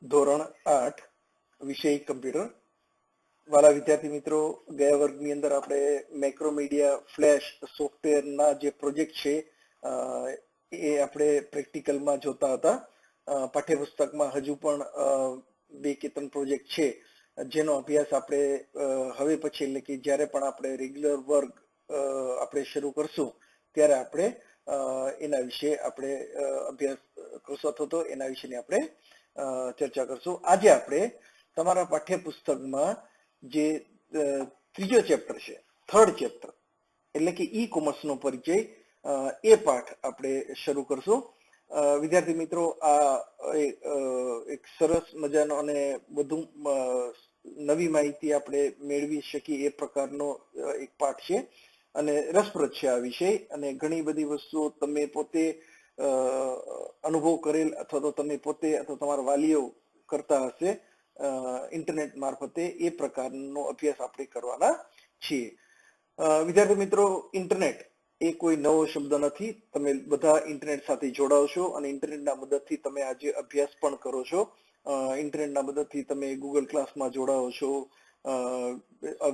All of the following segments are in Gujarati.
ધોરણ 8 વિષય કમ્પ્યુટર. વાલા વિદ્યાર્થી મિત્રો, ગયા વર્ગની અંદર આપણે મેક્રોમીડિયા ફ્લેશ સોફ્ટવેરના જે પ્રોજેક્ટ છે એ આપણે પ્રેક્ટિકલમાં જોતા હતા. પાઠ્યપુસ્તકમાં હજુ પણ 2 કે 3 પ્રોજેક્ટ છે જેનો અભ્યાસ આપણે હવે પછી એટલે કે જ્યારે પણ આપણે રેગ્યુલર વર્ગ આપણે શરૂ કરશું ત્યારે આપણે એના વિશે આપણે અભ્યાસ કરશો અથવા તો એના વિશેની આપણે ચર્ચા કરશું. આજે આપણે તમારા પાઠ્યપુસ્તકમાં જે ત્રીજો ચેપ્ટર છે, થર્ડ ચેપ્ટર એટલે કે ઈ કોમર્સ નો પરિચય, એ પાઠ આપણે શરૂ કરશું. વિદ્યાર્થી મિત્રો, આ એક સરસ મજાનો અને વધુ નવી માહિતી આપણે મેળવી શકીએ એ પ્રકારનો એક પાઠ છે અને રસપ્રદ છે આ વિષય. અને ઘણી બધી વસ્તુઓ તમે પોતે અનુભવ કરેલ અથવા તો તમે પોતે અથવા તમારા વાલીઓ કરતા હશે ઇન્ટરનેટ મારફતે, એ પ્રકારનો અભ્યાસ આપણે કરવાના છીએ. વિદ્યાર્થી મિત્રો, ઇન્ટરનેટ એ કોઈ નવો શબ્દ નથી. તમે બધા ઇન્ટરનેટ સાથે જોડાવશો અને ઇન્ટરનેટના મદદથી તમે આજે અભ્યાસ પણ કરો છો. ઇન્ટરનેટના મદદથી તમે ગૂગલ ક્લાસમાં જોડાવો છો,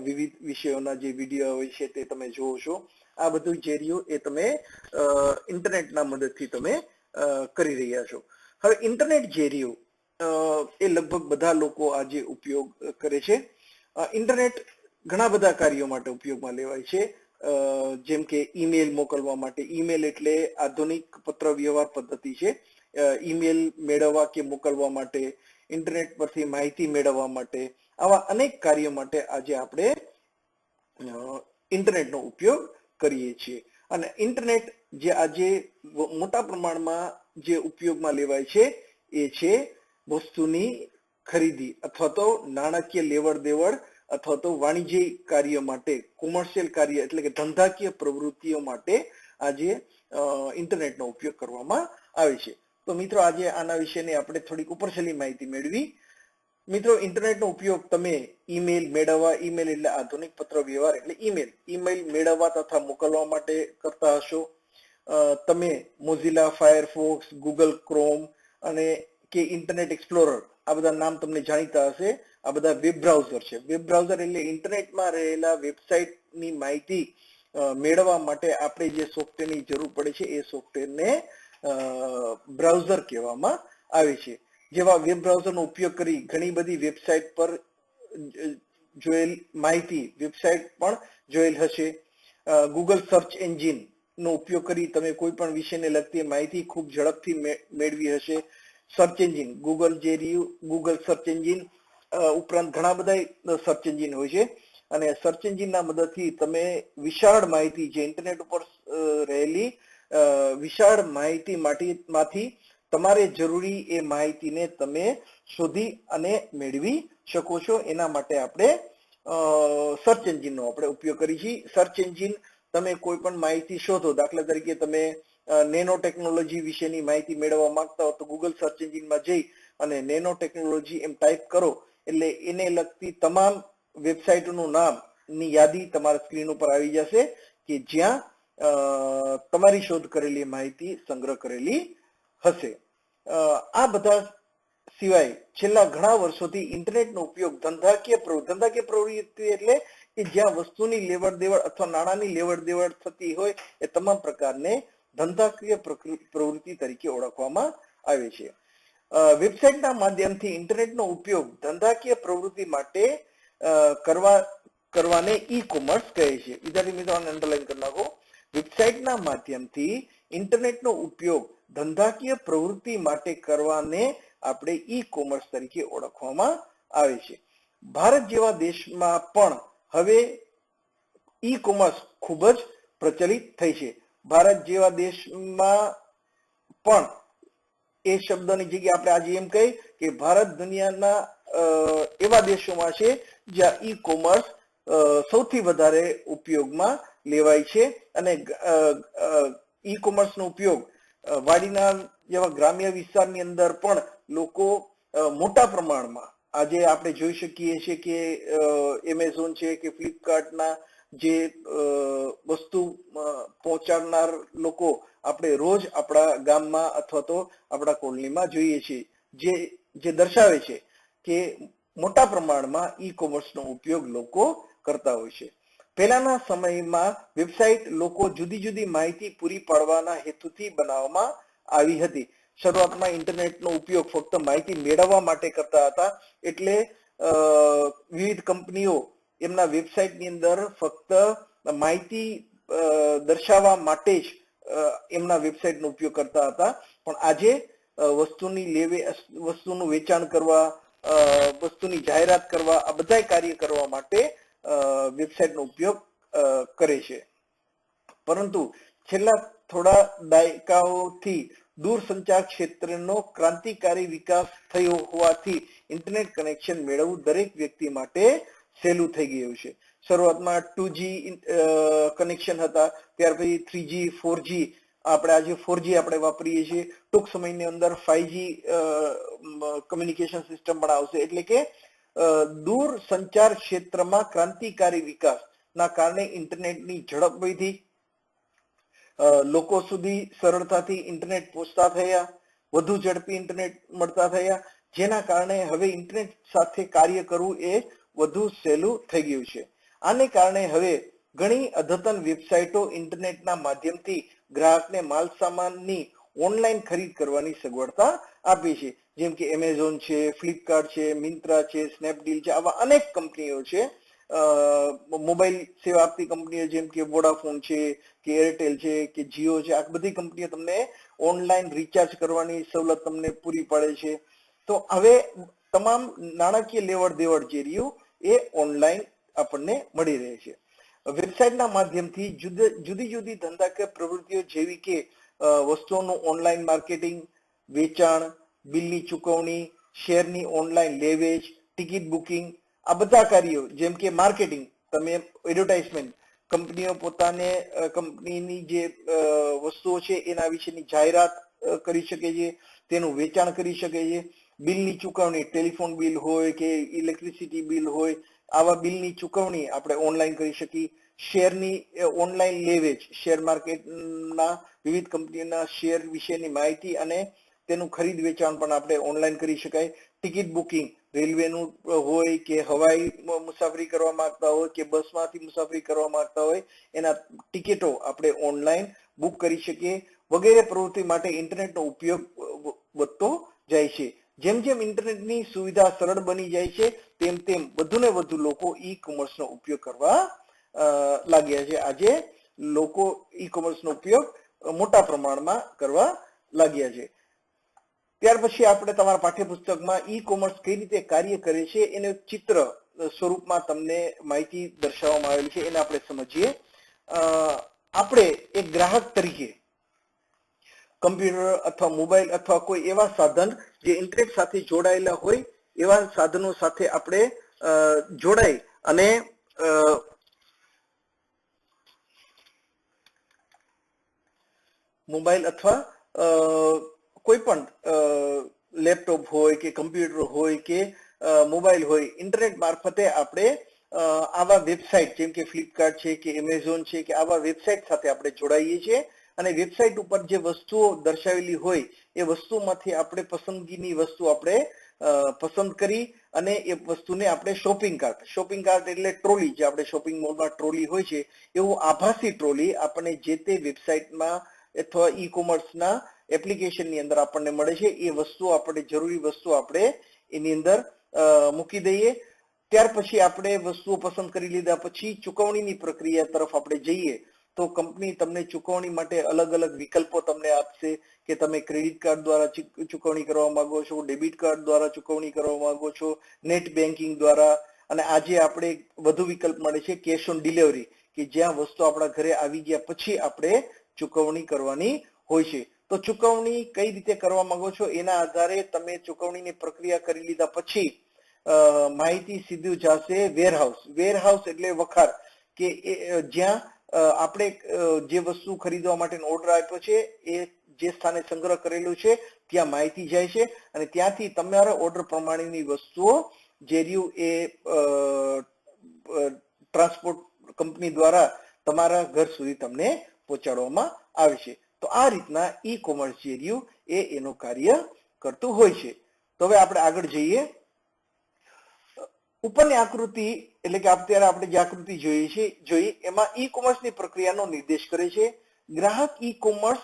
વિવિધ વિષયોના જે વિડીયો હોય છે તે તમે જોવો છો. આ બધું જે રહ્યું એ તમે ઇન્ટરનેટના મદદથી તમે કરી રહ્યા છો. હવે ઇન્ટરનેટ જે રહ્યું એ લગભગ બધા લોકો આજે ઉપયોગ કરે છે. ઇન્ટરનેટ ઘણા બધા કાર્યો માટે ઉપયોગમાં લેવાય છે, જેમ કે ઈમેલ મોકલવા માટે. ઈમેલ એટલે આધુનિક પત્ર વ્યવહાર પદ્ધતિ છે. ઈમેલ મેળવવા કે મોકલવા માટે, ઇન્ટરનેટ પરથી માહિતી મેળવવા માટે, આવા અનેક કાર્યો માટે આજે આપણે ઇન્ટરનેટનો ઉપયોગ કરીએ છીએ. અને ઇન્ટરનેટ જે આજે મોટા પ્રમાણમાં જે ઉપયોગમાં લેવાય છે એ છે વસ્તુની ખરીદી અથવા તો નાણાકીય લેવડ દેવડ અથવા તો વાણિજ્ય કાર્ય માટે, કોમર્શિયલ કાર્ય એટલે કે ધંધાકીય પ્રવૃત્તિઓ માટે આજે ઇન્ટરનેટનો ઉપયોગ કરવામાં આવે છે. તો મિત્રો, આજે આના વિશેની આપણે થોડીક ઉપરછલ્લી માહિતી મેળવી. મિત્રો, ઇન્ટરનેટનો ઉપયોગ તમે ઈમેલ મેળવવા, ઈમેલ એટલે આધુનિક પત્ર વ્યવહાર એટલે ઈમેલ મેળવવા તથા મોકલવા માટે કરતા હશો. તમે મોઝિલા, ફાયરફોક્સ, ગૂગલ ક્રોમ અને કે ઇન્ટરનેટ એક્સપ્લોરર, આ બધા નામ તમને જાણીતા હશે. આ બધા વેબ બ્રાઉઝર છે. વેબ બ્રાઉઝર એટલે ઇન્ટરનેટમાં રહેલા વેબસાઇટની માહિતી મેળવવા માટે આપણે જે સોફ્ટવેરની જરૂર પડે છે એ સોફ્ટવેરને બ્રાઉઝર કહેવામાં આવે છે. જેવા વેબ બ્રાઉઝરનો ઉપયોગ કરી ઘણી બધી વેબસાઇટ પર જોયેલ માહિતી વેબસાઇટ પણ જોયેલ હશે. ગૂગલ સર્ચ એન્જિન નો ઉપયોગ કરી તમે કોઈ પણ વિષયને લગતી માહિતી ખૂબ ઝડપથી મેળવી હશે. સર્ચ એન્જિન, ગૂગલ જે રહ્યું, ગૂગલ સર્ચ એન્જિન ઉપરાંત ઘણા બધા સર્ચ એન્જિન હોય છે અને સર્ચ એન્જિનના મદદથી તમે વિશાળ માહિતી, જે ઇન્ટરનેટ ઉપર રહેલી વિશાળ માહિતી માંથી તમારે જરૂરી એ માહિતીને તમે શોધી અને મેળવી શકો છો. એના માટે આપણે સર્ચ એન્જિનનો આપણે ઉપયોગ કરીએ છીએ. સર્ચ એન્જિન, તમે કોઈ પણ માહિતી શોધો, દાખલા તરીકે તમે નેનો ટેકનોલોજી વિશેની માહિતી મેળવવા માંગતા હો તો ગૂગલ સર્ચ એન્જિનમાં જઈ અને નેનો ટેકનોલોજી એમ ટાઈપ કરો એટલે એને લગતી તમામ વેબસાઇટોનું નામની યાદી તમારા સ્ક્રીન ઉપર આવી જશે કે જ્યાં તમારી શોધ કરેલી માહિતી સંગ્રહ કરેલી હશે. આ બધા સિવાય છેલ્લા ઘણા વર્ષોથી ઇન્ટરનેટનો ઉપયોગ ધંધાકીય પ્રવૃત્તિ એટલે કે જ્યાં વસ્તુની લેવડ દેવડ અથવા નાણાંની લેવડ દેવડ થતી હોય એ તમામ પ્રકારને ધંધાકીય પ્રવૃત્તિ તરીકે ઓળખવામાં આવે છે. વેબસાઇટના માધ્યમથી ઇન્ટરનેટનો ઉપયોગ ધંધાકીય પ્રવૃત્તિ માટે કરવાને ઈ કોમર્સ કહે છે. વિદ્યાર્થી મિત્રો, આને અંડરલાઈન કરી નાખો. વેબસાઇટના માધ્યમથી ઇન્ટરનેટનો ઉપયોગ ધંધાકીય પ્રવૃત્તિ માટે કરવાને આપણે ઈ કોમર્સ તરીકે ઓળખવામાં આવે છે. ભારત જેવા દેશમાં પણ હવે ઈ કોમર્સ ખૂબ જ પ્રચલિત થઈ છે. ભારત જેવા દેશમાં પણ એ શબ્દની જગ્યાએ આપણે આજે એમ કહી કે ભારત દુનિયાના એવા દેશોમાં છે જ્યાં ઈ કોમર્સ સૌથી વધારે ઉપયોગમાં લેવાય છે. અને ઈ કોમર્સનો ઉપયોગ વાડીના જેવા ગ્રામ્ય વિસ્તારની અંદર પણ લોકો મોટા પ્રમાણમાં આજે આપણે જોઈ શકીએ છીએ કે એમેઝોન છે કે ફ્લિપકાર્ટના જે વસ્તુ પહોંચાડનાર લોકો આપણે રોજ આપણા ગામમાં અથવા તો આપણા કોલોનીમાં જોઈએ છીએ. જે જે દર્શાવે છે કે મોટા પ્રમાણમાં ઈ કોમર્સનો ઉપયોગ લોકો કરતા હોય છે. પહેલાના સમયમાં વેબસાઇટ લોકો જુદી જુદી માહિતી પૂરી પાડવાના હેતુથી બનાવવામાં આવી હતી. શરૂઆતમાં ઇન્ટરનેટનો ઉપયોગ ફક્ત માહિતી મેળવવા માટે કરતા હતા, એટલે વિવિધ કંપનીઓ એમના વેબસાઇટની અંદર ફક્ત માહિતી દર્શાવવા માટે જ એમના વેબસાઇટનો ઉપયોગ કરતા હતા. પણ આજે વસ્તુનું વેચાણ કરવા, વસ્તુની જાહેરાત કરવા, આ બધા કાર્ય કરવા માટે વેબસાઇટનો ઉપયોગ કરે છે. પરંતુ છેલ્લા થોડા દાયકાઓથી દૂરસંચાર ક્ષેત્રનો ક્રાંતિકારી વિકાસ થયો હોવાથી ઇન્ટરનેટ કનેક્શન મેળવવું દરેક વ્યક્તિ માટે સહેલું થઈ ગયું છે. શરૂઆતમાં 2G કનેક્શન હતા, ત્યાર પછી 3G 4G, આપણે આજે 4G આપણે વાપરીએ છીએ. ટૂંક સમયની અંદર 5G કમ્યુનિકેશન સિસ્ટમ પણ આવશે. એટલે કે દૂર સંચાર ક્ષેત્રમાં ક્રાંતિકારી વિકાસના કારણે ઇન્ટરનેટની ઝડપ વધી, લોકો સુધી સરળતાથી ઇન્ટરનેટ પહોંચતા થયા, વધુ ઝડપી ઇન્ટરનેટ મળતા થયા, જેના કારણે હવે ઇન્ટરનેટ સાથે કાર્ય કરવું એ વધુ સહેલું થઈ ગયું છે. આને કારણે હવે ઘણી અદ્યતન વેબસાઇટો ઇન્ટરનેટના માધ્યમથી ગ્રાહકને માલ સામાનની ઓનલાઈન ખરીદ કરવાની સગવડતા આપી છે. જેમ કે એમેઝોન છે, ફ્લિપકાર્ટ છે, મિન્ત્રા છે, સ્નેપડીલ છે, આવા અનેક કંપનીઓ છે. મોબાઈલ સેવા આપતી કંપનીઓ જેમ કે વોડાફોન છે, કે એરટેલ છે, કે જીઓ છે, આ બધી કંપનીઓ તમને ઓનલાઈન રિચાર્જ કરવાની સવલત તમને પૂરી પાડે છે. તો હવે તમામ નાણાકીય લેવડ દેવડ જે રહ્યું એ ઓનલાઈન આપણને મળી રહે છે. વેબસાઇટના માધ્યમથી જુદી જુદી ધંધાકીય પ્રવૃત્તિઓ જેવી કે વસ્તુઓનું ઓનલાઈન માર્કેટિંગ, વેચાણ, બિલની ચૂકવણી, શેરની ઓનલાઈન લેવેચ, ટિકિટ બુકિંગ, આ બધા કાર્યો જેમ કે માર્કેટિંગ, તમે એડવર્ટાઇઝમેન્ટ, કંપનીઓ પોતાને કંપનીની જે વસ્તુઓ છે એના વિશેની જાહેરાત કરી શકે છે, તેનું વેચાણ કરી શકે છે. બિલની ચૂકવણી, ટેલિફોન બિલ હોય કે ઇલેક્ટ્રિસિટી બિલ હોય, આવા બિલની ચૂકવણી આપણે ઓનલાઈન કરી શકીએ. શેરની ઓનલાઈન લેવેચ, શેર માર્કેટના વિવિધ કંપનીઓના શેર વિશેની માહિતી અને તેનું ખરીદ વેચાણ પણ આપણે ઓનલાઈન કરી શકાય. ટિકિટ બુકિંગ, રેલવેનું હોય કે હવાઈ મુસાફરી કરવા માંગતા હોય કે બસમાંથી મુસાફરી કરવા માંગતા હોય, એના ટિકિટો આપણે ઓનલાઈન બુક કરી શકીએ. વગેરે પ્રવૃત્તિ માટે ઇન્ટરનેટનો ઉપયોગ વધતો જાય છે. જેમ જેમ ઇન્ટરનેટની સુવિધા સરળ બની જાય છે તેમ તેમ વધુ ને વધુ લોકો ઈ કોમર્સનો ઉપયોગ કરવા લાગ્યા છે. આજે લોકો ઈ કોમર્સનો ઉપયોગ મોટા પ્રમાણમાં કરવા લાગ્યા છે. ત્યાર પછી આપણે તમારા પાઠ્યપુસ્તકમાં ઈ કોમર્સ કઈ રીતે કાર્ય કરે છે એને ચિત્ર સ્વરૂપમાં તમને માહિતી દર્શાવવામાં આવેલી છે, એને આપણે સમજીએ. આપણે એક ગ્રાહક તરીકે કમ્પ્યુટર અથવા મોબાઈલ અથવા કોઈ એવા સાધન જે ઇન્ટરનેટ સાથે જોડાયેલા હોય એવા સાધનો સાથે આપણે જોડાઈ અને મોબાઈલ અથવા કોઈ પણ લેપટોપ હોય કે કમ્પ્યુટર હોય કે મોબાઈલ હોય, ઇન્ટરનેટ મારફતે આપણે આવા વેબસાઇટ જેમ કે ફ્લિપકાર્ટ છે કે એમેઝોન છે કે આવા વેબસાઇટ સાથે આપણે જોડાઈએ છીએ અને વેબસાઇટ ઉપર જે વસ્તુઓ દર્શાવેલી હોય એ વસ્તુમાંથી આપણે પસંદગીની વસ્તુ આપણે પસંદ કરી અને એ વસ્તુને આપણે શોપિંગ કાર્ટ એટલે ટ્રોલી, જે આપણે શોપિંગ મોલમાં ટ્રોલી હોય છે એવું આભાસી ટ્રોલી આપણને જે તે વેબસાઇટમાં અથવા ઈ કોમર્સના એપ્લિકેશનની અંદર આપણને મળે છે. એ વસ્તુ આપણે જરૂરી વસ્તુ આપણે એની અંદર મૂકી દઈએ. ત્યાર પછી આપણે વસ્તુઓ પસંદ કરી લીધા પછી ચૂકવણીની પ્રક્રિયા તરફ આપણે જઈએ તો કંપની તમને ચૂકવણી માટે અલગ અલગ વિકલ્પો તમને આપશે કે તમે ક્રેડિટ કાર્ડ દ્વારા ચૂકવણી કરવા માંગો છો, ડેબિટ કાર્ડ દ્વારા ચૂકવણી કરવા માંગો છો, નેટ બેન્કિંગ દ્વારા, અને આજે આપણે વધુ વિકલ્પ મળે છે કેશ ઓન ડિલિવરી, કે જ્યાં વસ્તુ આપણા ઘરે આવી ગયા પછી આપણે ચૂકવણી કરવાની હોય છે. તો ચૂકવણી કઈ રીતે કરવા માંગો છો એના આધારે તમે ચૂકવણીની પ્રક્રિયા કરી લીધા પછી માહિતી સીધું જશે વેરહાઉસ એટલે વખાર, કે જ્યાં આપણે જે વસ્તુ ખરીદવા માટેનો ઓર્ડર આપ્યો છે એ જે સ્થાને સંગ્રહ કરેલું છે ત્યાં માહિતી જાય છે અને ત્યાંથી તમારા ઓર્ડર પ્રમાણેની વસ્તુઓ જે રહ્યું એ ટ્રાન્સપોર્ટ કંપની દ્વારા તમારા ઘર સુધી તમને પહોંચાડવામાં આવે છે. તો આ રીતના ઈ કોમર્સ જે રહ્યું એ એનું કાર્ય કરતું હોય છે. તો તો હવે આપણે આગળ જઈએ. ઉપરની આકૃતિ એટલે કે અત્યારે આપણે જે આકૃતિ જોઈએ એમાં ઈ કોમર્સની પ્રક્રિયાનો નિર્દેશ કરે છે. ગ્રાહક ઈ કોમર્સ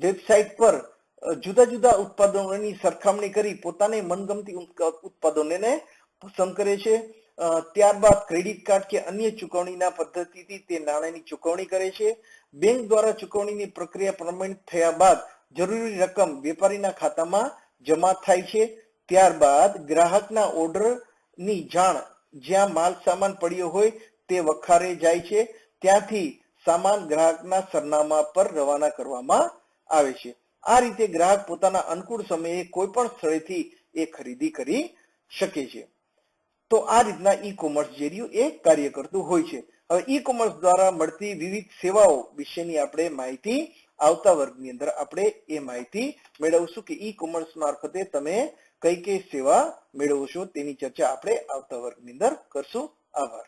વેબસાઇટ પર જુદા જુદા ઉત્પાદનોની સરખામણી કરી પોતાને મનગમતી ઉત્પાદનોને પસંદ કરે છે. ત્યારબાદ ક્રેડિટ કાર્ડ કે અન્ય ચૂકવણીના પદ્ધતિથી તે નાણાંની ચૂકવણી કરે છે. બેંક દ્વારા ચૂકવણીની પ્રક્રિયા પ્રમાણિત થયા બાદ જરૂરી રકમ વેપારીના ખાતામાં જમા થાય છે. ત્યારબાદ ગ્રાહકના ઓર્ડરની જાણ જ્યાં માલ સામાન પડ્યો હોય તે વખારે જાય છે. ત્યાંથી સામાન ગ્રાહકના સરનામા પર રવાના કરવામાં આવે છે. આ રીતે ગ્રાહક પોતાના અનુકૂળ સમયે કોઈ પણ સ્થળેથી એ ખરીદી કરી શકે છે. તો આ રીતના ઈ કોમર્સ જે રહ્યું એ કાર્ય કરતું હોય છે. હવે ઈ કોમર્સ દ્વારા મળતી વિવિધ સેવાઓ વિશેની આપણે માહિતી આવતા વર્ગની અંદર આપણે એ માહિતી મેળવશું કે ઈ કોમર્સ મારફતે તમે કઈ કઈ સેવા મેળવો છો તેની ચર્ચા આપણે આવતા વર્ગની અંદર કરશું. આભાર.